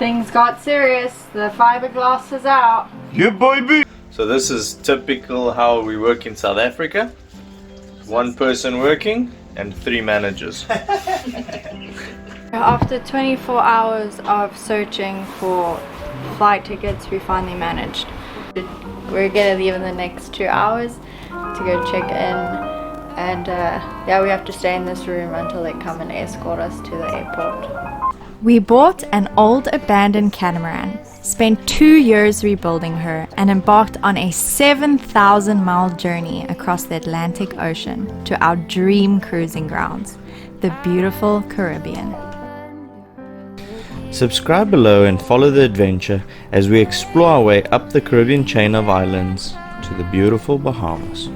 Things got serious. The fiberglass is out. Yeah, baby! So this is typical how we work in South Africa. One person working and 3 managers. After 24 hours of searching for flight tickets, we finally managed. We're gonna leave in the next 2 hours to go check in, and yeah, we have to stay in this room until they come and escort us to the airport. We bought an old abandoned catamaran, spent 2 years rebuilding her, and embarked on a 7,000-mile journey across the Atlantic Ocean to our dream cruising grounds, the beautiful Caribbean. Subscribe below and follow the adventure as we explore our way up the Caribbean chain of islands to the beautiful Bahamas.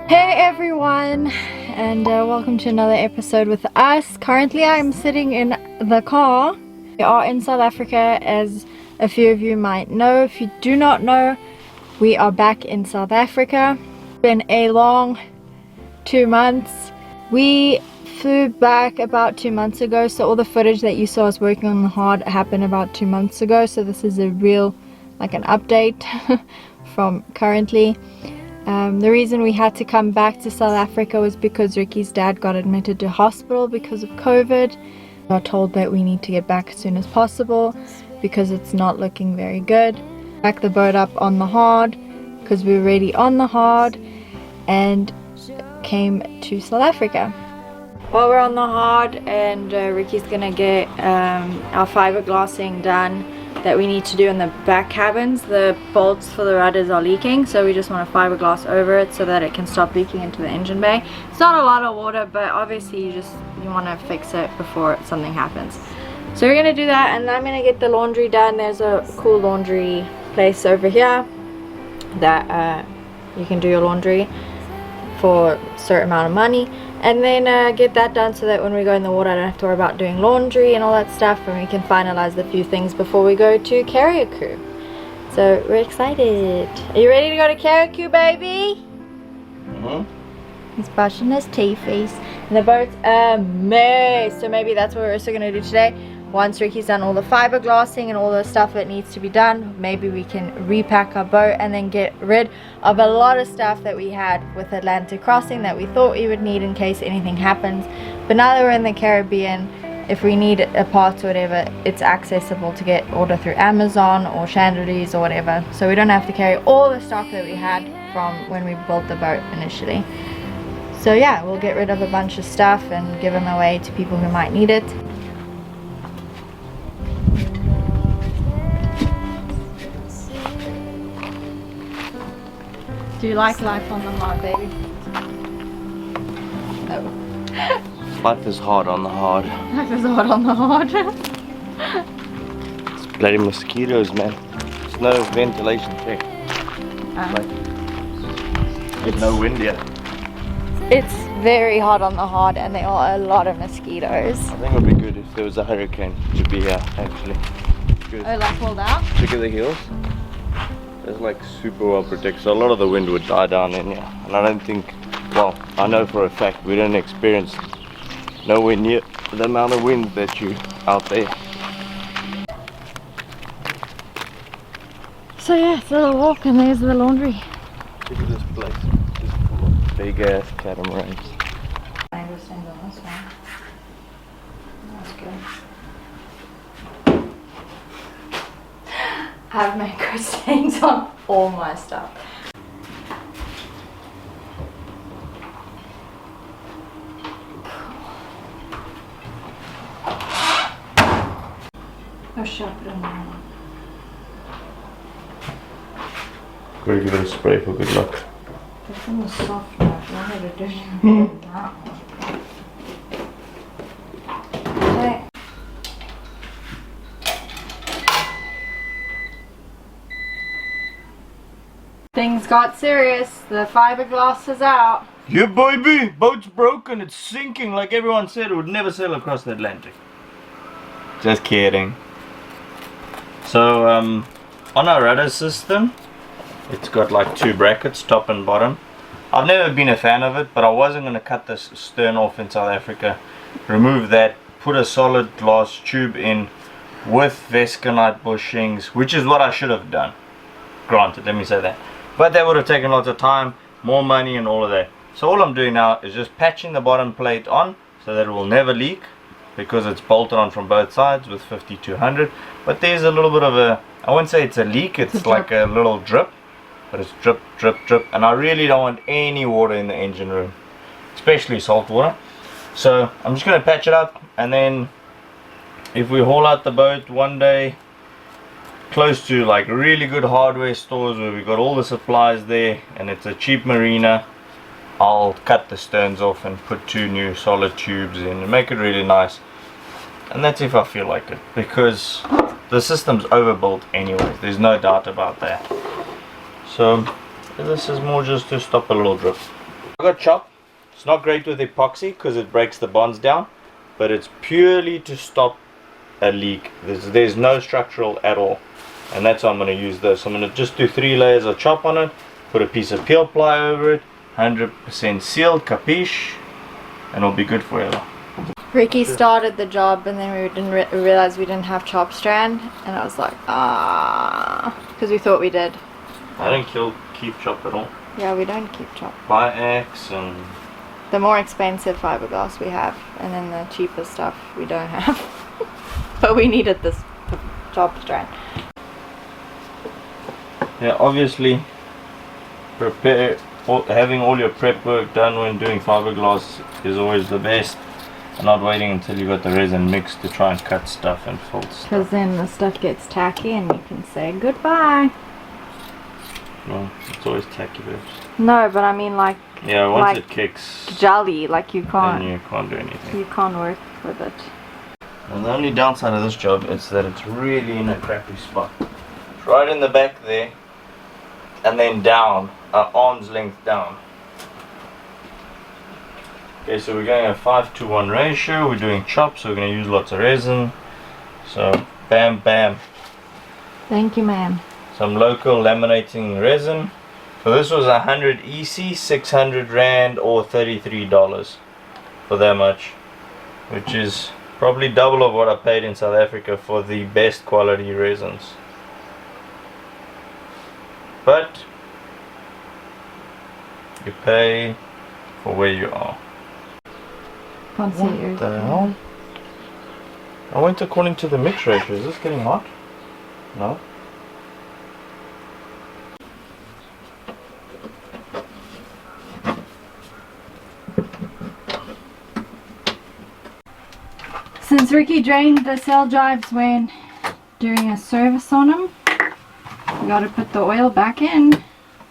Hey everyone, and welcome to another episode with us. Currently I'm sitting in the car. We are in South Africa, as a few of you might know. If you do not know, we are back in South Africa. It's been a long 2 months. We flew back about 2 months ago, so all the footage that you saw us working on the hard happened about 2 months ago, so this is a real, like an update from currently. The reason we had to come back to South Africa was because Ricky's dad got admitted to hospital because of COVID. We got told that we need to get back as soon as possible because it's not looking very good. Back the boat up on the hard because we were already on the hard and came to South Africa. While we're on the hard, and Ricky's gonna get our fiberglassing done that we need to do in the back cabins. The bolts for the rudders are leaking, so we just want to fiberglass over it so that it can stop leaking into the engine bay. It's not a lot of water, but obviously you want to fix it before something happens. So we're gonna do that, and I'm gonna get the laundry done. There's a cool laundry place over here that you can do your laundry for a certain amount of money, and then get that done so that when we go in the water I don't have to worry about doing laundry and all that stuff, and we can finalize the few things before we go to Carriacou. So we're excited. Are you ready to go to Carriacou, baby? He's brushing his teethies, and the boat's amazing. So maybe that's what we're also going to do today. Once Ricky's done all the fiberglassing and all the stuff that needs to be done, maybe we can repack our boat and then get rid of a lot of stuff that we had with Atlantic Crossing that we thought we would need in case anything happens. But now that we're in the Caribbean, if we need a part or whatever, it's accessible to get order through Amazon or Chandeliers or whatever. So we don't have to carry all the stock that we had from when we built the boat initially. So yeah, we'll get rid of a bunch of stuff and give them away to people who might need it. Do you like life on the hard, baby? No. Life is hard on the hard. Life is hard on the hard. It's bloody mosquitoes, man. There's no ventilation check. There's no wind here. It's very hot on the hard, and there are a lot of mosquitoes. I think it would be good if there was a hurricane to be here, actually. Good. Oh, like pulled out? Check at the hills. It's like super well protected, so a lot of the wind would die down in here. And I don't think, well, I know for a fact we don't experience nowhere near the amount of wind that you out there. So yeah, it's a little walk, and there's the laundry. Look at this place. It's full of big ass catamarans. I go stand on this one. That's good. I have mango stains on all my stuff. Oh, shut it on. Gotta give it a spray for good luck. This one was soft enough. I had to do that one. Okay. Things got serious. The fiberglass is out. Yeah, baby! Boat's broken, it's sinking like everyone said it would never sail across the Atlantic. Just kidding. So, on our rudder system, it's got like 2 brackets, top and bottom. I've never been a fan of it, but I wasn't going to cut this stern off in South Africa, remove that, put a solid glass tube in with Vesconite bushings, which is what I should have done, granted, let me say that, but that would have taken lots of time, more money and all of that. So all I'm doing now is just patching the bottom plate on so that it will never leak, because it's bolted on from both sides with 5200. But there's a little bit of a, I wouldn't say it's a leak, it's like a little drip, but it's drip, drip, drip, and I really don't want any water in the engine room, especially salt water. So I'm just going to patch it up, and then if we haul out the boat one day close to like really good hardware stores where we got all the supplies there and it's a cheap marina, I'll cut the sterns off and put 2 new solid tubes in and make it really nice. And that's if I feel like it, because the system's overbuilt anyways, there's no doubt about that. So this is more just to stop a little drip. I got chop. It's not great with epoxy because it breaks the bonds down, but it's purely to stop a leak. There's no structural at all, and that's why I'm going to use this. I'm going to just do 3 layers of chop on it, put a piece of peel ply over it, 100% sealed, capiche, and it'll be good forever. Ricky started the job and then we didn't realize we didn't have chop strand, and I was like, because we thought we did. I don't keep chop at all. Yeah, we don't keep chop. Bi-Ax and The more expensive fiberglass we have, and then the cheaper stuff we don't have. But we needed this chop strand. yeah, obviously having all your prep work done when doing fiberglass is always the best, and not waiting until you got the resin mixed to try and cut stuff and fold stuff. Because then the stuff gets tacky and you can say goodbye. Well, it's always tacky, babes. No, but I mean like, Yeah, once like it kicks, jelly, like you then can't, you can't do anything. you can't work with it. And the only downside of this job is that it's really in a crappy spot. It's right in the back there, and then down, arm's length down. Okay, so we're going a 5:1 ratio. We're doing chop, so we're going to use lots of resin. So, bam, bam. Thank you, ma'am. Some local laminating resin. So this was 100 EC, 600 Rand, or $33 for that much, which is probably double of what I paid in South Africa for the best quality resins. But you pay for where you are. Can't see What yours. the hell? I went according to the mix ratio. Is this getting hot? No. Since Ricky drained the cell drives when doing a service on them, we gotta put the oil back in.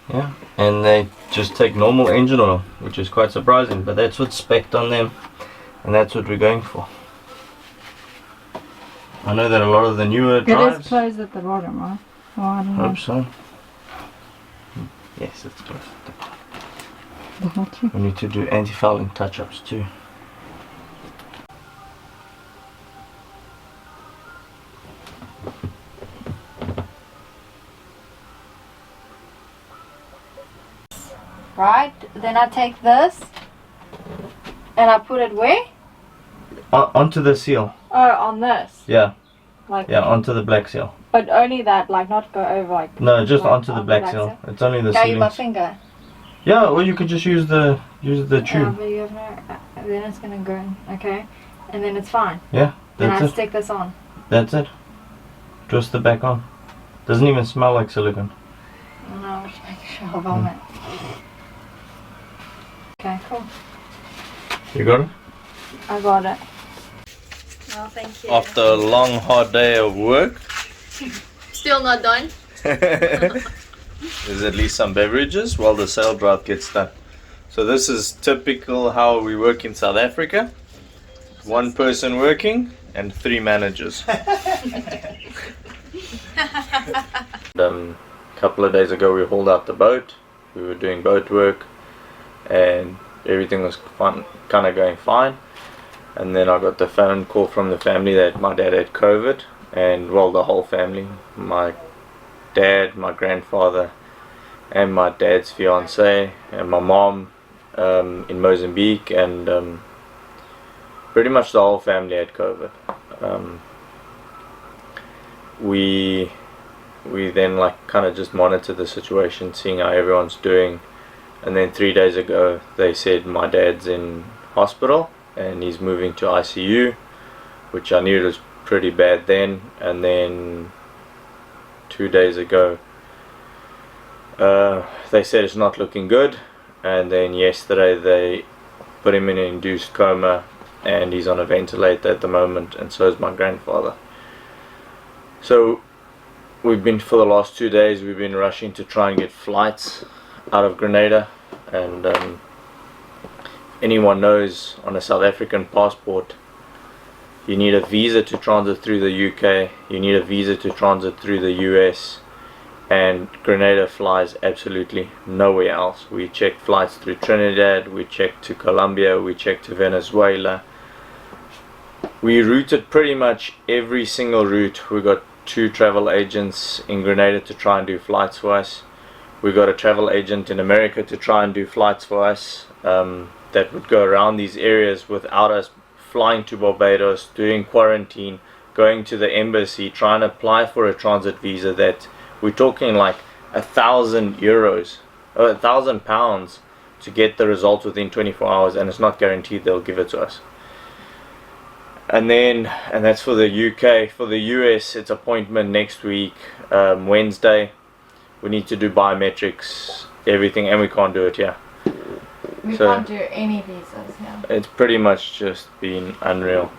Yeah, and they just take normal engine oil, which is quite surprising, but that's what's spec'd on them, and that's what we're going for. I know that a lot of the newer It drives. is closed at the bottom, right? Oh, I don't know. Hope so. Yes, it's closed. The hot We need to do anti-fouling touch-ups too. Right, then I take this and I put it where? Onto the seal. Oh, on this. Yeah, Like, yeah, onto the black seal. but only that, like not go over like. No, just like, onto the black seal. It's only the Can I use my sealing. finger? Yeah, or you could just use the Yeah, tube. but you have no. Then it's gonna go in, okay, and then it's fine. Yeah, Then that's I it. stick this on. That's it. Twist the back on. Doesn't even smell like silicone. And I'll just make sure I vomit. Okay, cool. You got it? I got it. Oh, thank you. After a long, hard day of work, Still not done. there's at least some beverages while the sail drive gets done. So this is typical how we work in South Africa. One person working and 3 managers. A couple of days ago we hauled out the boat. We were doing boat work and everything was kind of going fine. And then I got the phone call from the family that my dad had COVID, and well, the whole family, my dad, my grandfather and my dad's fiance, and my mom in Mozambique, and pretty much the whole family had COVID. We then like kind of just monitored the situation, seeing how everyone's doing, and then 3 days ago they said my dad's in hospital and he's moving to ICU, which I knew it was pretty bad then. And then 2 days ago they said it's not looking good, and then yesterday they put him in an induced coma and he's on a ventilator at the moment, and so is my grandfather. So we've been, for the last 2 days, we've been rushing to try and get flights out of Grenada, and anyone knows, on a South African passport you need a visa to transit through the UK, you need a visa to transit through the US, and Grenada flies absolutely nowhere else. We checked flights through Trinidad, we checked to Colombia, we checked to Venezuela. We routed pretty much every single route. We got 2 travel agents in Grenada to try and do flights for us. We got a travel agent in America to try and do flights for us, that would go around these areas without us flying to Barbados, doing quarantine, going to the embassy, trying to apply for a transit visa that we're talking like €1,000 or £1,000 to get the results within 24 hours, and it's not guaranteed they'll give it to us. And that's for the UK. For the US, it's appointment next week, Wednesday. We need to do biometrics, everything, and we can't do it here. We can't do any visas now. It's pretty much just been unreal.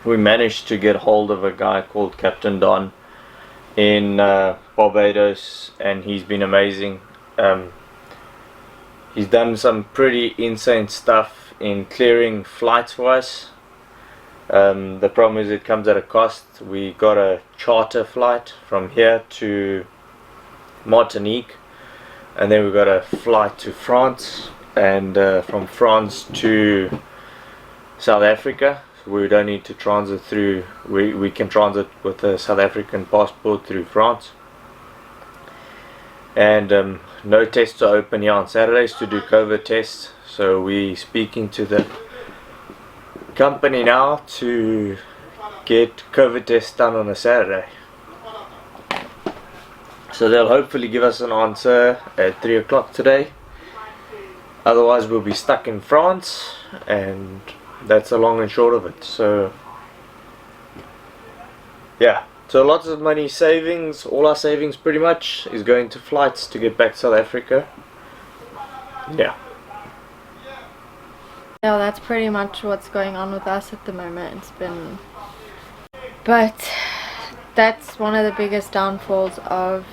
We managed to get hold of a guy called Captain Don in Barbados, and he's been amazing. He's done some pretty insane stuff in clearing flights for us. The problem is it comes at a cost. We got a charter flight from here to Martinique, and then we got a flight to France, and from France to South Africa. So we don't need to transit through, we can transit with a South African passport through France. And no tests are open here on Saturdays to do COVID tests, so we're speaking to the company now to get COVID tests done on a Saturday. So they'll hopefully give us an answer at 3 o'clock today. Otherwise we'll be stuck in France, and that's the long and short of it. So yeah, so lots of money savings. All our savings pretty much is going to flights to get back to South Africa. Yeah. Yeah, that's pretty much what's going on with us at the moment. But that's one of the biggest downfalls of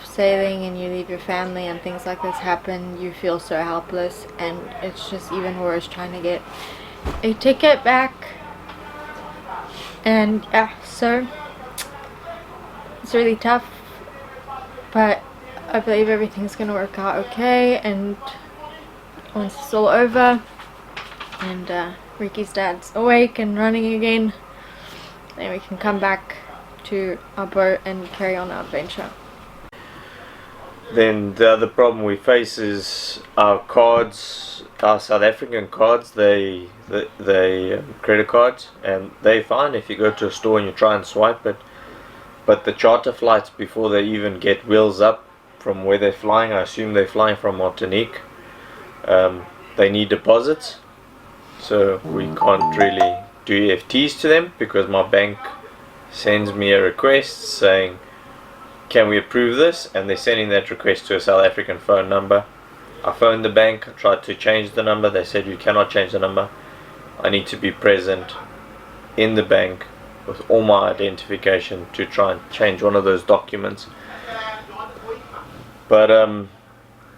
sailing, and you leave your family and things like this happen. You feel so helpless, and it's just even worse trying to get a ticket back. And yeah, so it's really tough, but I believe everything's gonna work out okay, and once it's all over and Ricky's dad's awake and running again, then we can come back to our boat and carry on our adventure. Then the other problem we face is our cards, our South African cards, they credit cards, and they're fine if you go to a store and you try and swipe it. But the charter flights, before they even get wheels up from where they're flying, I assume they're flying from Martinique, they need deposits. So we can't really do EFTs to them because my bank sends me a request saying, can we approve this? And they're sending that request to a South African phone number. I phoned the bank, I tried to change the number. They said you cannot change the number. I need to be present in the bank with all my identification to try and change one of those documents. But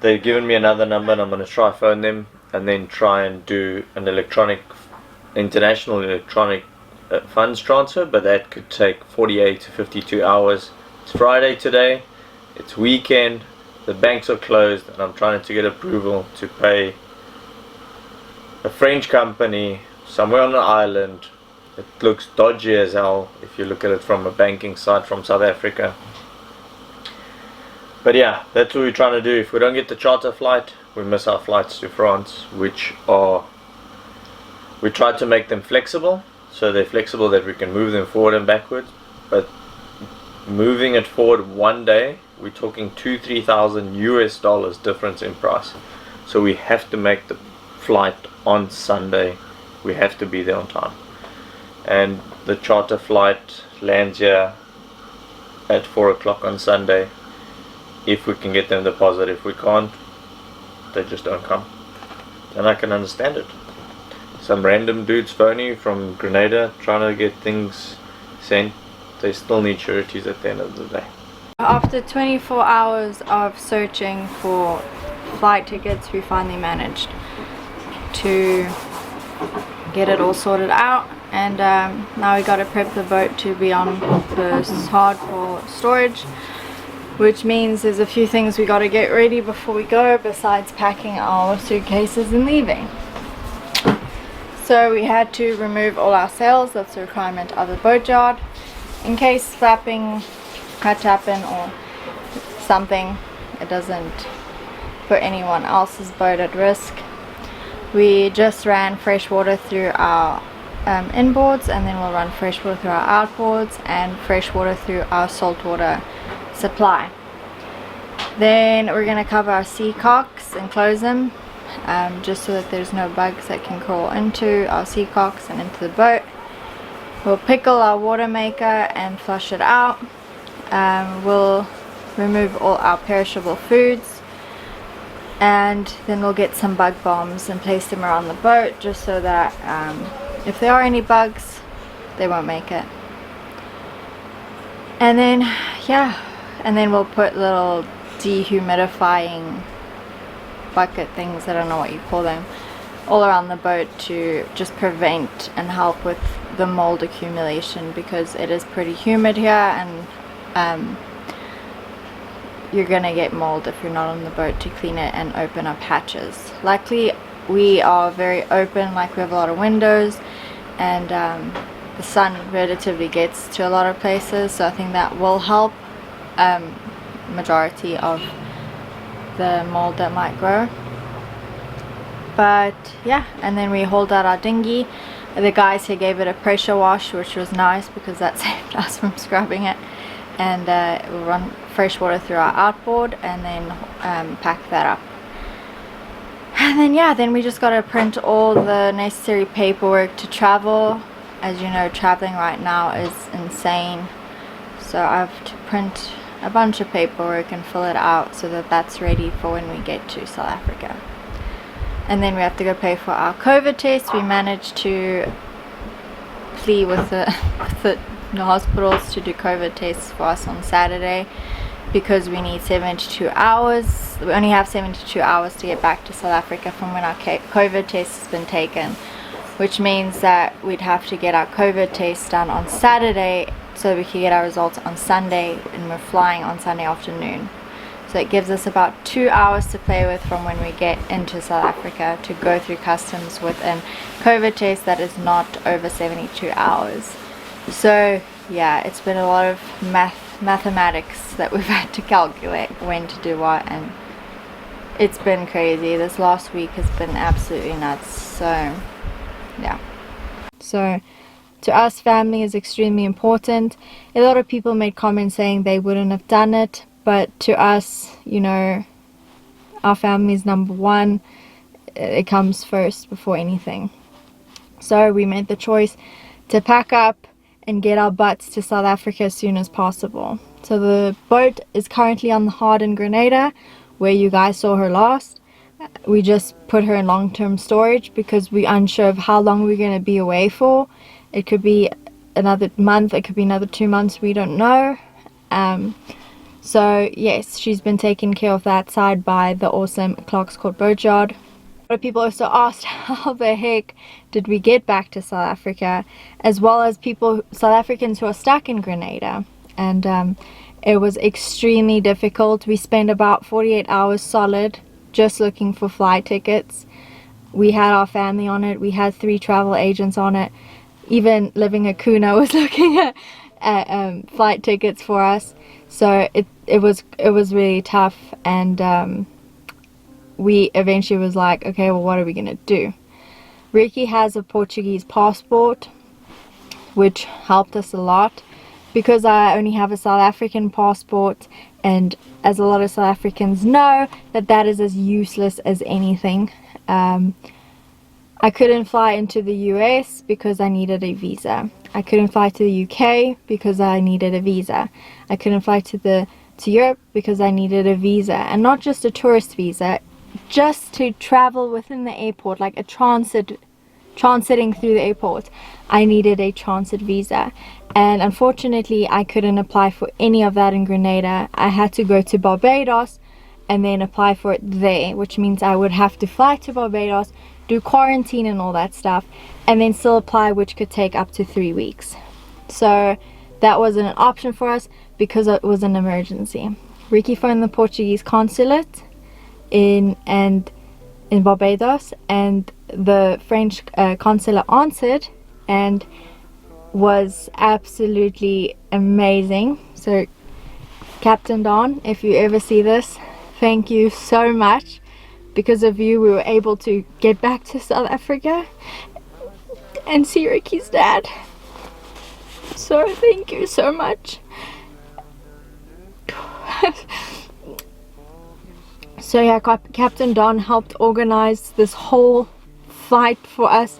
they've given me another number, and I'm going to try phone them and then try and do an international electronic funds transfer, but that could take 48 to 52 hours. It's Friday today, it's weekend, the banks are closed, and I'm trying to get approval to pay a French company somewhere on the island. It looks dodgy as hell if you look at it from a banking side from South Africa. But yeah, that's what we're trying to do. If we don't get the charter flight, we miss our flights to France, which are, we try to make them flexible, so they're flexible that we can move them forward and backwards. But moving it forward one day, we're talking $2,000-3,000 US difference in price. So we have to make the flight on Sunday. We have to be there on time. And the charter flight lands here at 4 o'clock on Sunday. If we can get them deposit, if we can't, they just don't come. And I can understand it. Some random dudes phoning from Grenada trying to get things sent. They still need sureties at the end of the day. After 24 hours of searching for flight tickets, we finally managed to get it all sorted out, and now we got to prep the boat to be on the hard for storage, which means there's a few things we got to get ready before we go besides packing our suitcases and leaving. So we had to remove all our sails. That's a requirement of the boatyard. In case flapping had to happen or something, it doesn't put anyone else's boat at risk. We just ran fresh water through our inboards, and then we'll run fresh water through our outboards and fresh water through our saltwater supply. Then we're going to cover our sea cocks and close them, just so that there's no bugs that can crawl into our sea cocks and into the boat. We'll pickle our water maker and flush it out. We'll remove all our perishable foods, and then we'll get some bug bombs and place them around the boat, just so that if there are any bugs, they won't make it. And then yeah, and then we'll put little dehumidifying bucket things, I don't know what you call them, all around the boat to just prevent and help with the mold accumulation, because it is pretty humid here, and you're gonna get mold if you're not on the boat to clean it and open up hatches. Luckily we are very open, like we have a lot of windows, and the sun relatively gets to a lot of places, so I think that will help majority of the mold that might grow. But yeah, and then we hauled out our dinghy. The guys here gave it a pressure wash, which was nice because that saved us from scrubbing it. And we'll run fresh water through our outboard and then pack that up. And then yeah, then we just got to print all the necessary paperwork to travel. As you know, traveling right now is insane, so I have to print a bunch of paperwork and fill it out so that that's ready for when we get to South Africa. And then we have to go pay for our COVID test. We managed to plea with the hospitals to do COVID tests for us on Saturday, because we need 72 hours. We only have 72 hours to get back to South Africa from when our COVID test has been taken, which means that we'd have to get our COVID test done on Saturday so we can get our results on Sunday, and we're flying on Sunday afternoon. So it gives us about 2 hours to play with from when we get into South Africa to go through customs with a COVID test that is not over 72 hours. So yeah, it's been a lot of mathematics that we've had to calculate when to do what, and it's been crazy. This last week has been absolutely nuts. So yeah, so to us, family is extremely important. A lot of people made comments saying they wouldn't have done it, but to us, you know, our family is number one. It comes first before anything. So we made the choice to pack up and get our butts to South Africa as soon as possible. So the boat is currently on the hard in Grenada, where you guys saw her last. We just put her in long-term storage because we're unsure of how long we're going to be away for. It could be another month, it could be another 2 months, we don't know. So yes, she's been taken care of that side by the awesome Clark's Court Boatyard. A lot of people also asked how the heck did we get back to South Africa, as well as South Africans who are stuck in Grenada. And it was extremely difficult. We spent about 48 hours solid just looking for flight tickets. We had our family on it, we had 3 travel agents on it. Even Living Akuna was looking at flight tickets for us. So it was really tough, and we eventually was like, okay, well, what are we gonna do? Ricky has a Portuguese passport, which helped us a lot, because I only have a South African passport, and as a lot of South Africans know, that is as useless as anything. I couldn't fly into the US because I needed a visa. I couldn't fly to the UK because I needed a visa. I couldn't fly to Europe because I needed a visa, and not just a tourist visa, just to travel within the airport, like a transiting through the airport. I needed a transit visa, and unfortunately I couldn't apply for any of that in Grenada. I had to go to Barbados and then apply for it there, which means I would have to fly to Barbados, do quarantine and all that stuff, and then still apply, which could take up to 3 weeks. So that wasn't an option for us because it was an emergency. Ricky phoned the Portuguese consulate in Barbados, and the French consulate answered and was absolutely amazing. So Captain Don, if you ever see this, thank you so much. Because of you, we were able to get back to South Africa and see Ricky's dad. So thank you so much. So yeah, Captain Don helped organize this whole flight for us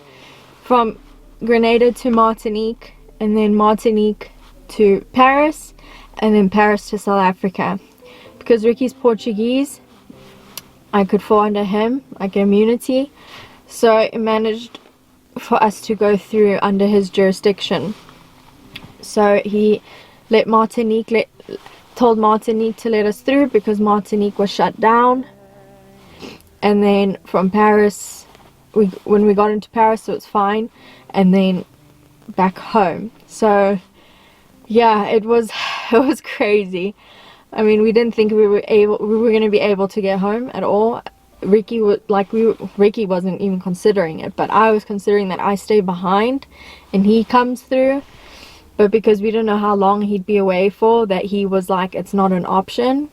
from Grenada to Martinique, and then Martinique to Paris, and then Paris to South Africa. Because Ricky's Portuguese, I could fall under him, like immunity, so it managed for us to go through under his jurisdiction. So he told Martinique to let us through because Martinique was shut down. And then from Paris, when we got into Paris, it was fine, and then back home. So yeah, it was crazy. I mean, we didn't think we were going to be able to get home at all. Ricky wasn't even considering it, but I was considering that I stay behind and he comes through. But because we didn't know how long he'd be away for, that he was like, it's not an option.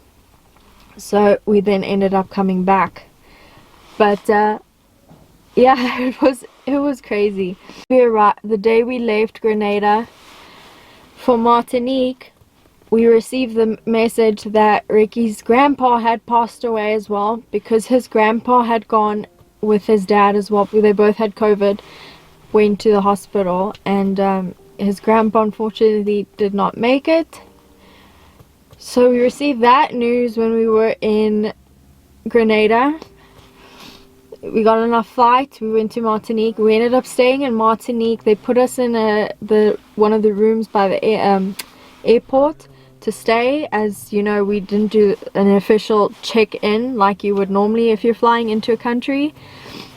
So we then ended up coming back. But yeah, it was crazy. The day we left Grenada for Martinique, we received the message that Ricky's grandpa had passed away as well, because his grandpa had gone with his dad as well. They both had COVID, went to the hospital, and his grandpa unfortunately did not make it. So we received that news when we were in Grenada. We got on our flight, we went to Martinique. We ended up staying in Martinique. They put us in one of the rooms by the airport to stay, as you know, we didn't do an official check-in like you would normally if you're flying into a country.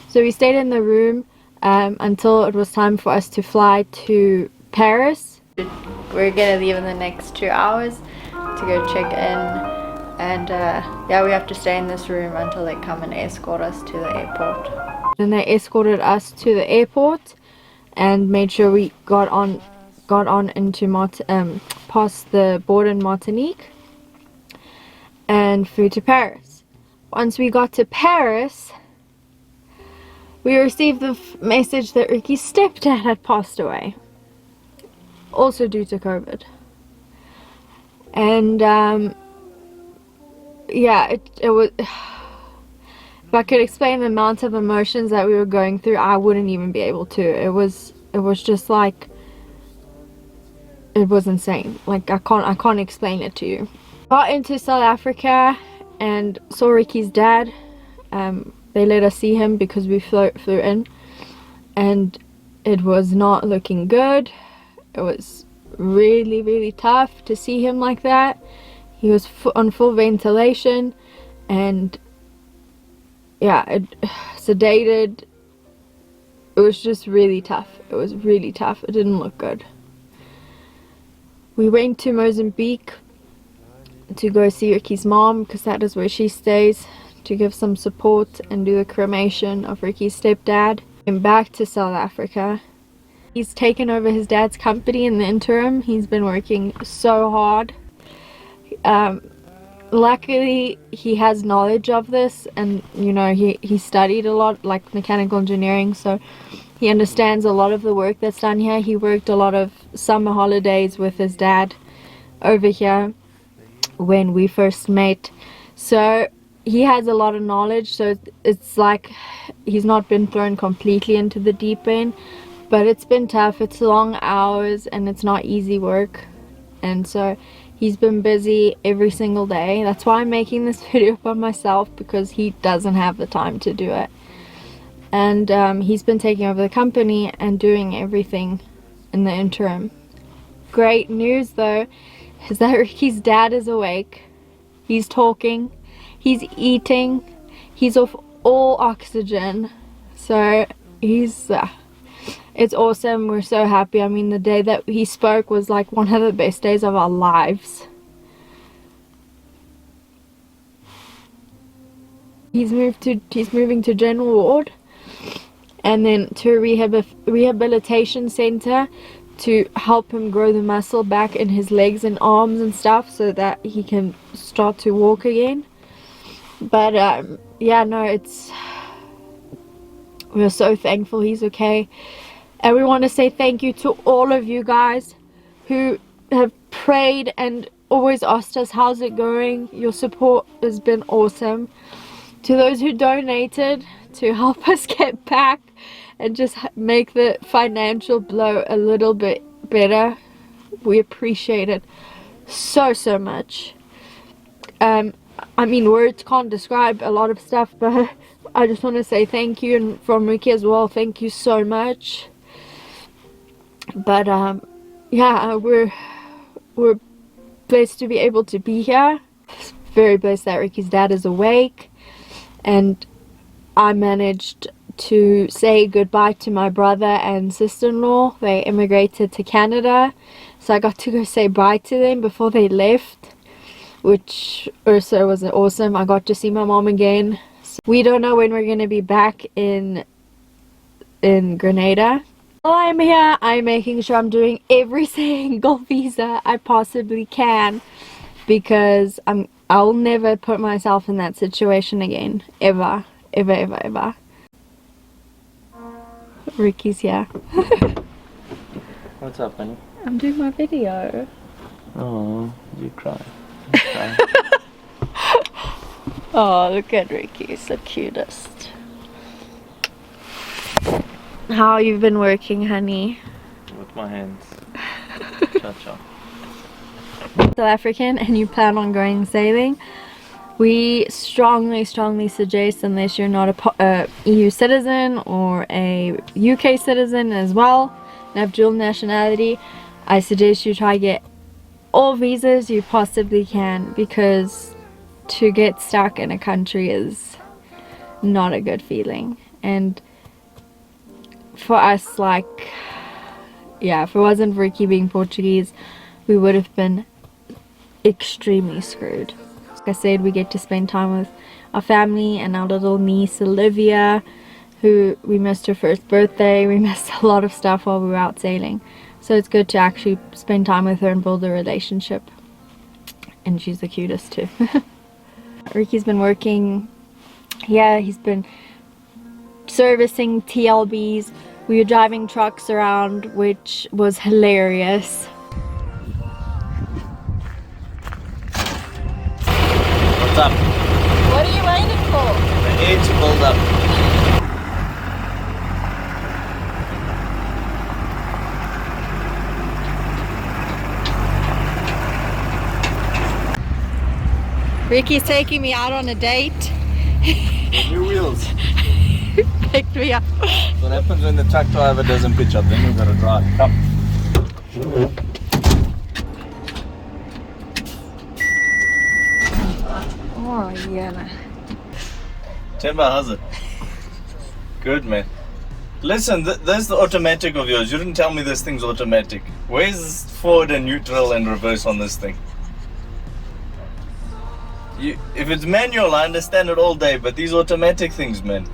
So we stayed in the room until it was time for us to fly to Paris. We're gonna leave in the next 2 hours to go check in, and yeah, we have to stay in this room until they come and escort us to the airport. Then they escorted us to the airport and made sure we got on into past the border in Martinique and flew to Paris. Once we got to Paris, we received the message that Ricky's stepdad had passed away, also due to COVID. And yeah, it was, if I could explain the amount of emotions that we were going through, I wouldn't even be able to. It was just like, it was insane. Like I can't explain it to you. Got into South Africa and saw Ricky's dad. They let us see him because we flew in, and it was not looking good. It was really, really tough to see him like that. He was on full ventilation, and yeah, sedated. It was just really tough. It was really tough. It didn't look good. We went to Mozambique to go see Ricky's mom, because that is where she stays, to give some support and do the cremation of Ricky's stepdad. Came back to South Africa. He's taken over his dad's company in the interim. He's been working so hard. luckily he has knowledge of this, and you know, he studied a lot, like mechanical engineering, so he understands a lot of the work that's done here. He worked a lot of summer holidays with his dad over here when we first met, so he has a lot of knowledge. So it's like he's not been thrown completely into the deep end, but it's been tough. It's long hours and it's not easy work, and so he's been busy every single day. That's why I'm making this video by myself, because he doesn't have the time to do it. And he's been taking over the company and doing everything in the interim. Great news though is that Ricky's dad is awake. He's talking, he's eating, he's off all oxygen. So he's it's awesome. We're so happy. I mean, the day that he spoke was like one of the best days of our lives. He's moving to general ward and then to a rehabilitation center to help him grow the muscle back in his legs and arms and stuff, so that he can start to walk again. But yeah, no, we're so thankful he's okay. And we want to say thank you to all of you guys who have prayed and always asked us how's it going. Your support has been awesome. To those who donated to help us get back and just make the financial blow a little bit better, we appreciate it so much. I mean, words can't describe a lot of stuff, but I just want to say thank you, and from Ricky as well, thank you so much. But yeah, we're blessed to be able to be here. Very blessed that Ricky's dad is awake, and I managed to say goodbye to my brother and sister-in-law. They immigrated to Canada, so I got to go say bye to them before they left, which also was awesome. I got to see my mom again. So we don't know when we're going to be back in Grenada. While I'm here, I'm making sure I'm doing every single visa I possibly can, because I'll never put myself in that situation again, ever. Ricky's here. What's up, honey? I'm doing my video. Oh, you cry. Oh, look at Ricky, he's the cutest. How you've been working, honey? With my hands. Cha-cha. South African and you plan on going sailing, we strongly suggest, unless you're not a EU citizen or a UK citizen as well and have dual nationality, I suggest you try get all visas you possibly can, because to get stuck in a country is not a good feeling. And for us, like, yeah, if it wasn't for Ricky being Portuguese, we would have been extremely screwed. Like I said, we get to spend time with our family and our little niece Olivia, who we missed her first birthday. We missed a lot of stuff while we were out sailing, so it's good to actually spend time with her and build a relationship. And she's the cutest too. Ricky's been working, yeah, he's been servicing TLBs. We were driving trucks around, which was hilarious. What's up? What are you waiting for? The air to build up. Ricky's taking me out on a date. New wheels. Picked me up. What happens when the truck driver doesn't pitch up? Then we've got to drive. Come. Oh yeah. Timber, how's it? Good, man. Listen, there's the automatic of yours. You didn't tell me this thing's automatic. Where's forward and neutral and reverse on this thing? If it's manual, I understand it all day, but these automatic things, man.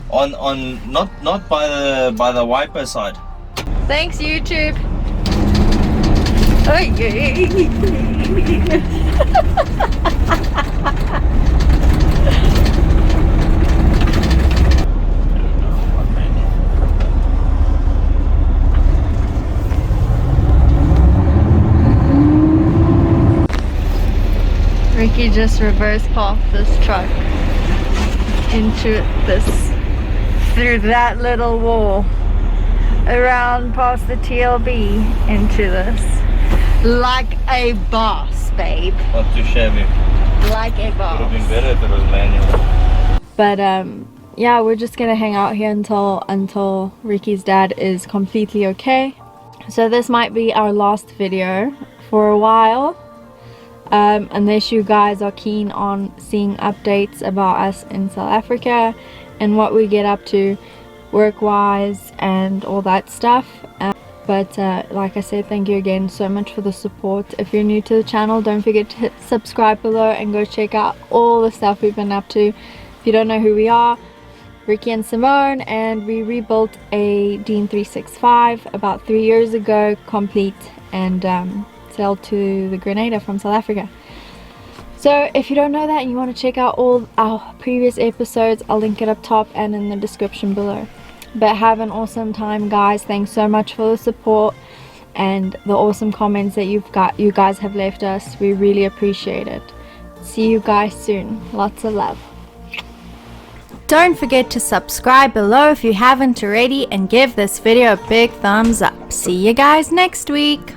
On not by the wiper side. Thanks, YouTube. Ricky just reverse parked this truck into this, through that little wall, around past the TLB into this, like a boss, babe. Not too shabby. Like a boss. Would have been better if it was manual. But yeah, we're just gonna hang out here until Ricky's dad is completely okay. So this might be our last video for a while. Unless you guys are keen on seeing updates about us in South Africa and what we get up to work wise and all that stuff. But like I said, thank you again so much for the support. If you're new to the channel, don't forget to hit subscribe below and go check out all the stuff we've been up to. If you don't know who we are, Ricky and Simone, and we rebuilt a Dean 365 about 3 years ago, complete, and sell to the Grenada from South Africa. So if you don't know that and you want to check out all our previous episodes, I'll link it up top and in the description below. But have an awesome time, guys. Thanks so much for the support and the awesome comments that you guys have left us. We really appreciate it. See you guys soon. Lots of love. Don't forget to subscribe below if you haven't already, and give this video a big thumbs up. See you guys next week.